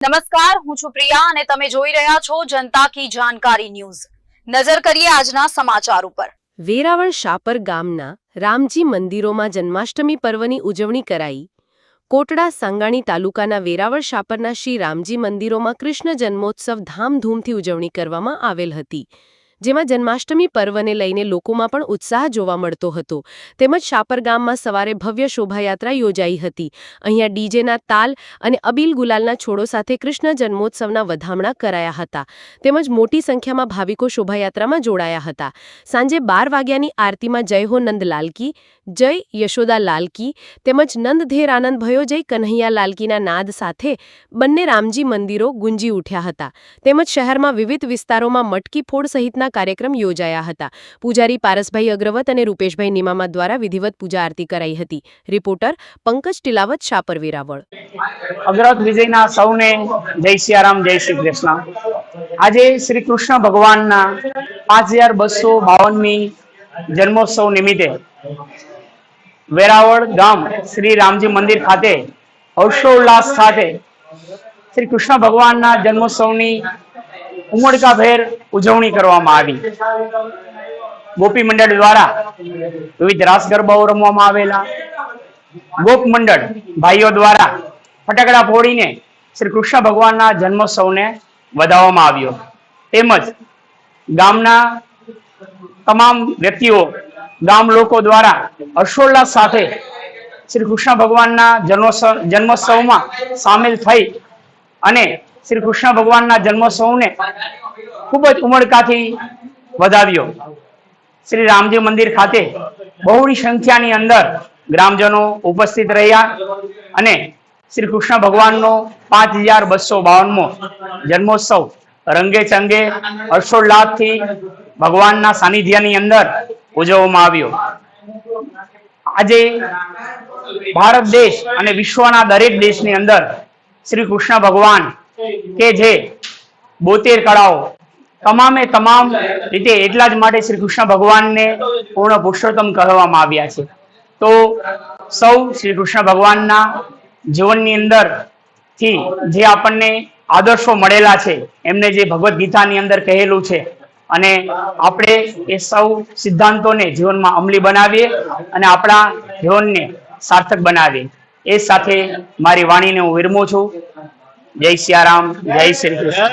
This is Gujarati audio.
નમસ્કાર, હું છું પ્રિયા અને તમે જોઈ રહ્યા છો જનતા કી જાણકારી ન્યૂઝ। નજર કરીએ આજના સમાચાર ઉપર। વેરાવળ શાપર ગામના રામજી મંદિરોમાં જન્માષ્ટમી પર્વની ઉજવણી કરાઈ। કોટડા સાંગાણી તાલુકાના વેરાવળ શાપરના શ્રી રામજી મંદિરોમાં કૃષ્ણ જન્મોત્સવ ધામધૂમથી ઉજવણી કરવામાં આવેલ હતી, જેમાં જન્માષ્ટમી પર્વને લઈને લોકોમાં પણ ઉત્સાહ જોવા મળતો હતો। તેમજ શાપર ગામમાં સવારે ભવ્ય શોભાયાત્રા યોજાઈ હતી। અહીંયા ડીજેના તાલ અને અબીલ ગુલાલના છોડો સાથે કૃષ્ણ જન્મોત્સવના વધામણા કરાયા હતા। તેમજ મોટી સંખ્યામાં ભાવિકો શોભાયાત્રામાં જોડાયા હતા। સાંજે 12 વાગ્યાની આરતીમાં જય હો નંદલાલ કી, જય યશોદા લાલ કી તેમજ નંદધેર આનંદ ભયો જય કન્હૈયા લાલકીના નાદ સાથે બંને રામજી મંદિરો ગુંજી ઉઠ્યા હતા। તેમજ શહેરમાં વિવિધ વિસ્તારોમાં મટકી ફોડ સહિતના કાર્યક્રમ યોજાયા હતા। પૂજારી પારસભાઈ અગ્રવત અને રૂપેશભાઈ નિમામા દ્વારા વિધિવત પૂજા આરતી કરાઈ હતી। રિપોર્ટર પંકજ ટિલાવત, શાપર, વેરાવળ। અગ્રવત વિજયના સૌને જય સિયારામ, જય શ્રી કૃષ્ણ। આજે શ્રી કૃષ્ણ ભગવાનના 5252મી જન્મોત્સવ નિમિત્તે વેરાવળ ગામ શ્રી રામજી મંદિર ખાતે હર્ષોલ્લાસ સાથે શ્રી કૃષ્ણ ભગવાનના જન્મોત્સવની ઉમળકાભેર ઉજવણી કરવામાં આવી। ગોપી મંડળ દ્વારા વિવિધ રાસ ગરબાઓ રમવામાં આવેલા। ગોપ મંડળ ભાઈઓ દ્વારા ફટાકડા ફોડીને શ્રી કૃષ્ણ ભગવાનના જન્મોત્સવને વધાવવામાં આવ્યો। તેમજ ગામના તમામ વ્યક્તિઓ, ગામ લોકો દ્વારા હર્ષોલ્લાસ સાથે શ્રી કૃષ્ણ ભગવાનના જન્મોત્સવમાં સામેલ થઈ અને શ્રી કૃષ્ણ ભગવાનના જન્મોત્સવને ખૂબ જ ઉમળકાથી વધાવ્યો। શ્રી રામજી મંદિર ખાતે બહોળી સંખ્યાની અંદર ગ્રામજનો ઉપસ્થિત રહ્યા અને શ્રી કૃષ્ણ ભગવાનનો 5252મો જન્મોત્સવ રંગે ચંગે હર્ષોલ્લાસથી ભગવાનના સાનિધ્યની અંદર ઉજવવામાં આવ્યો। આજે ભારત દેશ અને વિશ્વના દરેક દેશની અંદર શ્રી કૃષ્ણ ભગવાન કે જે 72 કળાઓ તમામે તમામ રીતે એટલા જ માટે શ્રી કૃષ્ણ ભગવાનને પૂર્ણ પુરુષોત્તમ કહેવામાં આવ્યા છે। તો સૌ શ્રી કૃષ્ણ ભગવાનના જીવનની અંદર થી જે આપણને આદર્શો મળેલા છે, એમને જે ભગવદ્ ગીતાની અંદર કહેલું છે, અને આપણે એ સૌ સિદ્ધાંતોને જીવનમાં અમલી બનાવીએ અને આપણા જીવનને સાર્થક બનાવીએ। એ સાથે મારી વાણીને હું વિરમું છું। જય સિયારામ, જય શ્રી કૃષ્ણ।